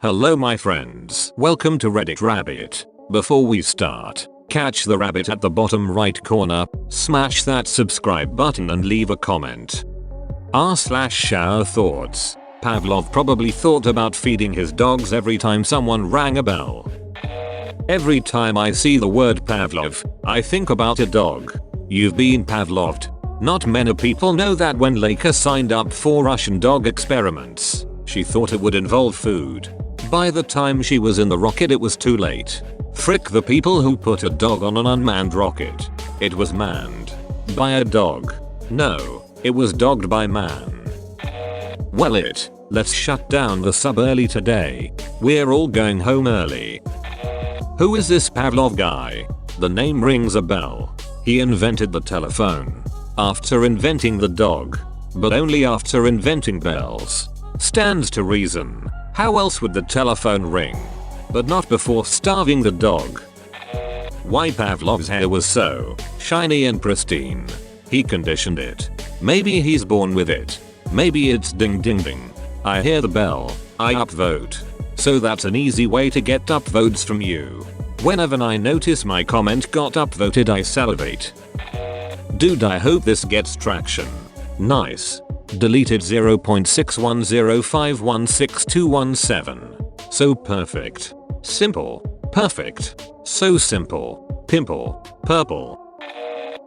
Hello my friends, welcome to Reddit Rabbit. Before we start, catch the rabbit at the bottom right corner, smash that subscribe button and leave a comment. r/Showerthoughts. Pavlov probably thought about feeding his dogs every time someone rang a bell. Every time I see the word Pavlov, I think about a dog. You've been Pavloved. Not many people know that when Leica signed up for Russian dog experiments, she thought it would involve food. By the time she was in the rocket it was too late. Frick the people who put a dog on an unmanned rocket. It was manned by a dog. No, it was dogged by man. Well let's shut down the sub early today. We're all going home early. Who is this Pavlov guy? The name rings a bell. He invented the telephone after inventing the dog, but only after inventing bells. Stands to reason. How else would the telephone ring? But not before starving the dog. Why Pavlov's hair was so shiny and pristine? He conditioned it. Maybe he's born with it. Maybe it's ding ding ding. I hear the bell. I upvote. So that's an easy way to get upvotes from you. Whenever I notice my comment got upvoted I salivate. Dude, I hope this gets traction. Nice. Deleted 0.6105162117. So perfect. Simple. Perfect. So simple. Pimple. Purple.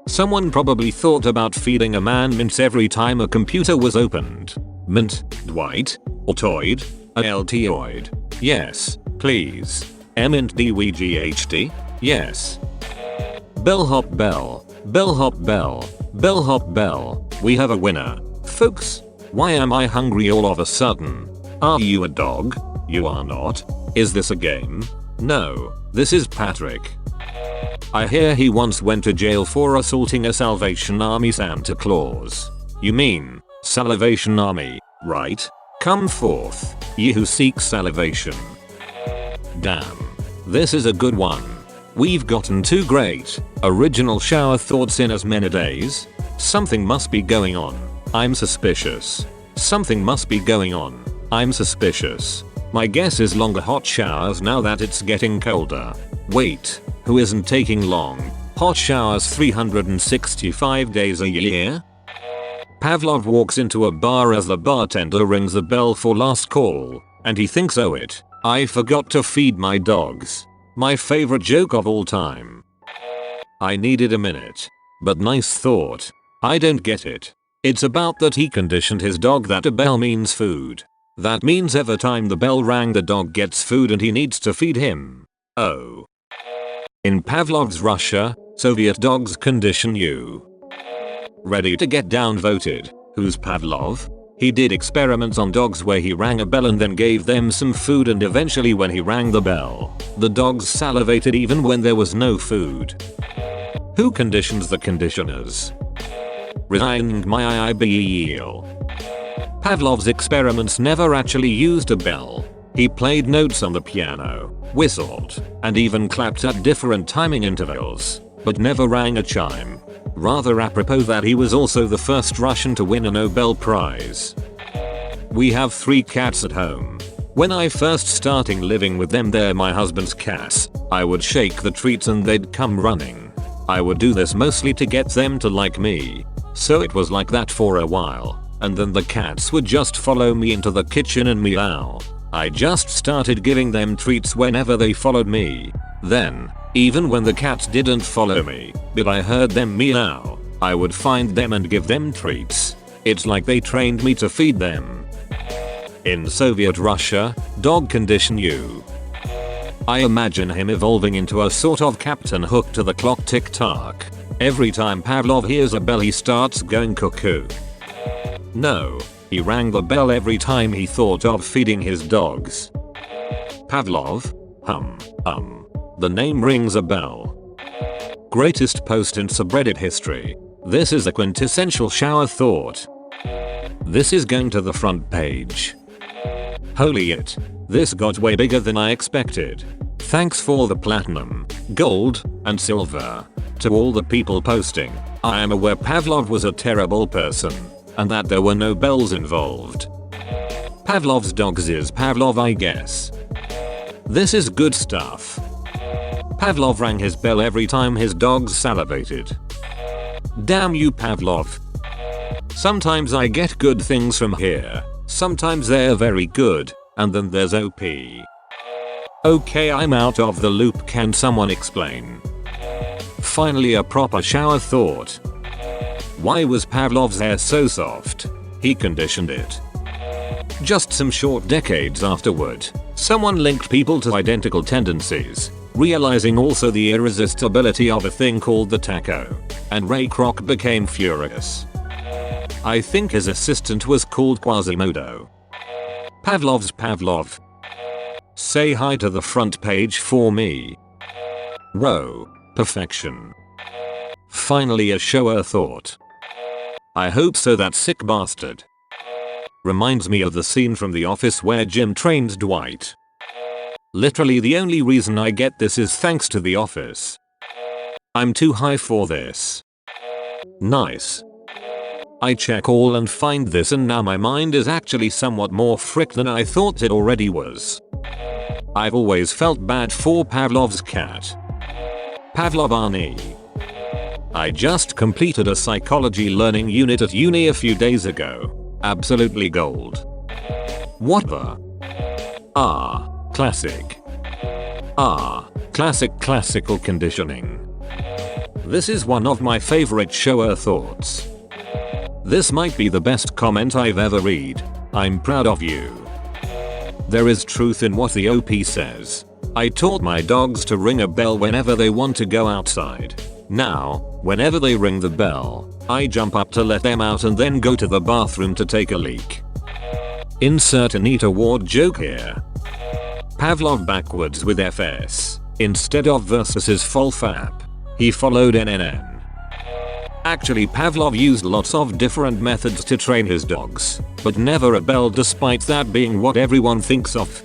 Someone probably thought about feeding a man mints every time a computer was opened. Mint, Dwight, Altoid, Altoid. Yes, please. Mint DWGHT? Yes. Bellhop bell. Bellhop bell. Bellhop bell. We have a winner. Folks, why am I hungry all of a sudden? Are you a dog? You are not. Is this a game? No, this is Patrick. I hear he once went to jail for assaulting a Salvation Army Santa Claus. You mean Salvation Army, right? Come forth, ye who seek salvation. Damn, this is a good one. We've gotten 2 great, original shower thoughts in as many days. Something must be going on. I'm suspicious. Something must be going on. I'm suspicious. My guess is longer hot showers now that it's getting colder. Wait, who isn't taking long? Hot showers 365 days a year? Pavlov walks into a bar as the bartender rings the bell for last call, and he thinks, oh I forgot to feed my dogs. My favorite joke of all time. I needed a minute. But nice thought. I don't get it. It's about that he conditioned his dog that a bell means food. That means every time the bell rang the dog gets food and he needs to feed him. Oh. In Pavlov's Russia, Soviet dogs condition you. Ready to get downvoted? Who's Pavlov? He did experiments on dogs where he rang a bell and then gave them some food, and eventually when he rang the bell, the dogs salivated even when there was no food. Who conditions the conditioners? Resigning my IBEL. Pavlov's experiments never actually used a bell. He played notes on the piano, whistled, and even clapped at different timing intervals, but never rang a chime. Rather apropos that he was also the first Russian to win a Nobel Prize. We have 3 cats at home. When I first starting living with them, they're my husband's cats. I would shake the treats and they'd come running. I would do this mostly to get them to like me. So it was like that for a while, and then the cats would just follow me into the kitchen and meow. I just started giving them treats whenever they followed me. Then, even when the cats didn't follow me, but I heard them meow, I would find them and give them treats. It's like they trained me to feed them. In Soviet Russia, dog condition you. I imagine him evolving into a sort of Captain Hook to the clock tick-tock. Every time Pavlov hears a bell he starts going cuckoo. No, he rang the bell every time he thought of feeding his dogs. Pavlov? The name rings a bell. Greatest post in subreddit history. This is a quintessential shower thought. This is going to the front page. Holy it. This got way bigger than I expected. Thanks for the platinum, gold, and silver. To all the people posting, I am aware Pavlov was a terrible person, and that there were no bells involved. Pavlov's dogs is Pavlov, I guess. This is good stuff. Pavlov rang his bell every time his dogs salivated. Damn you, Pavlov. Sometimes I get good things from here, sometimes they're very good, and then there's OP. Okay, I'm out of the loop, can someone explain? Finally a proper shower thought. Why was Pavlov's hair so soft? He conditioned it. Just some short decades afterward, someone linked people to identical tendencies, realizing also the irresistibility of a thing called the taco, and Ray Kroc became furious. I think his assistant was called Quasimodo. Pavlov's Pavlov. Say hi to the front page for me. Row. Perfection. Finally a shower thought. I hope so, that sick bastard. Reminds me of the scene from The Office where Jim trains Dwight. Literally the only reason I get this is thanks to The Office. I'm too high for this. Nice. I check all and find this, and now my mind is actually somewhat more fricked than I thought it already was. I've always felt bad for Pavlov's cat. Pavlov Arnie. I just completed a psychology learning unit at uni a few days ago. Absolutely gold. What the? Classic. Classical conditioning. This is one of my favorite shower thoughts. This might be the best comment I've ever read. I'm proud of you. There is truth in what the OP says. I taught my dogs to ring a bell whenever they want to go outside. Now, whenever they ring the bell, I jump up to let them out and then go to the bathroom to take a leak. Insert Anita Ward joke here. Pavlov backwards with FS. Instead of versus his full fap, he followed NNN. Actually, Pavlov used lots of different methods to train his dogs, but never a bell, despite that being what everyone thinks of.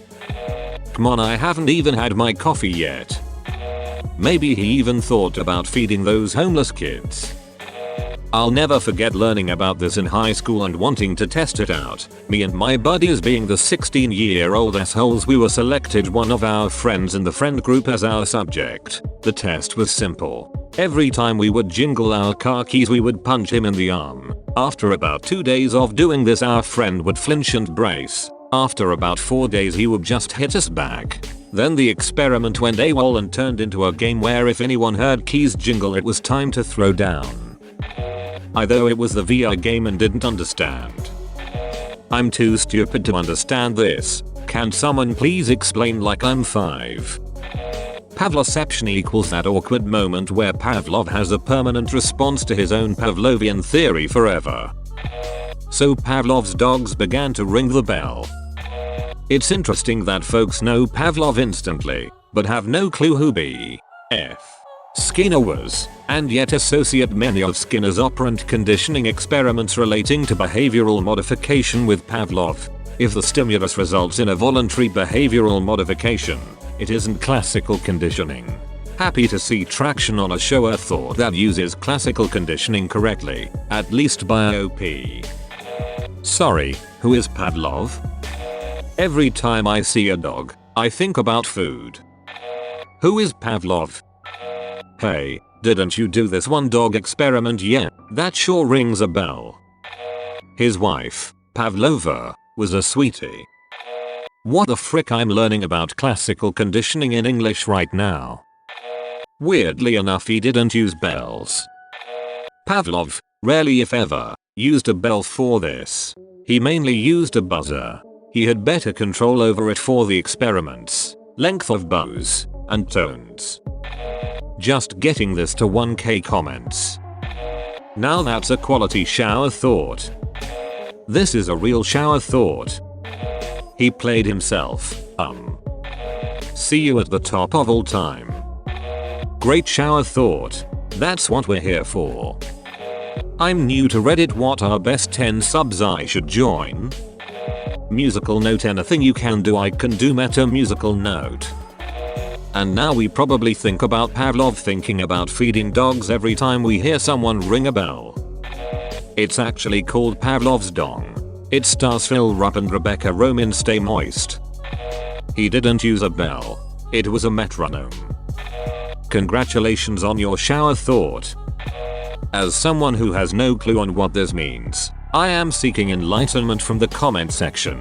Come on, I haven't even had my coffee yet. Maybe he even thought about feeding those homeless kids. I'll never forget learning about this in high school and wanting to test it out. Me and my buddies, being the 16-year-old assholes we were, selected one of our friends in the friend group as our subject. The test was simple. Every time we would jingle our car keys, we would punch him in the arm. After about 2 days of doing this, our friend would flinch and brace. After about 4 days, he would just hit us back. Then the experiment went AWOL and turned into a game where if anyone heard keys jingle, it was time to throw down. Although it was the VR game and didn't understand. I'm too stupid to understand this. Can someone please explain like I'm 5? Pavloception equals that awkward moment where Pavlov has a permanent response to his own Pavlovian theory forever. So Pavlov's dogs began to ring the bell. It's interesting that folks know Pavlov instantly, but have no clue who B.F. Skinner was, and yet associate many of Skinner's operant conditioning experiments relating to behavioral modification with Pavlov. If the stimulus results in a voluntary behavioral modification, it isn't classical conditioning. Happy to see traction on a shower thought that uses classical conditioning correctly, at least by OP. Sorry, who is Pavlov? Every time I see a dog, I think about food. Who is Pavlov? Hey, didn't you do this one dog experiment yet? That sure rings a bell. His wife, Pavlova, was a sweetie. What the frick, I'm learning about classical conditioning in English right now. Weirdly enough, he didn't use bells. Pavlov, rarely if ever, used a bell for this. He mainly used a buzzer. He had better control over it for the experiments, length of bows, and tones. Just getting this to 1k comments. Now that's a quality shower thought. This is a real shower thought. He played himself, See you at the top of all time. Great shower thought. That's what we're here for. I'm new to Reddit. What are best 10 subs I should join? Musical note: anything you can do I can do. Meta musical note. And now we probably think about Pavlov thinking about feeding dogs every time we hear someone ring a bell. It's actually called Pavlov's dong. It stars Phil Rupp and Rebecca Roman. Stay moist. He didn't use a bell. It was a metronome. Congratulations on your shower thought. As someone who has no clue on what this means, I am seeking enlightenment from the comment section.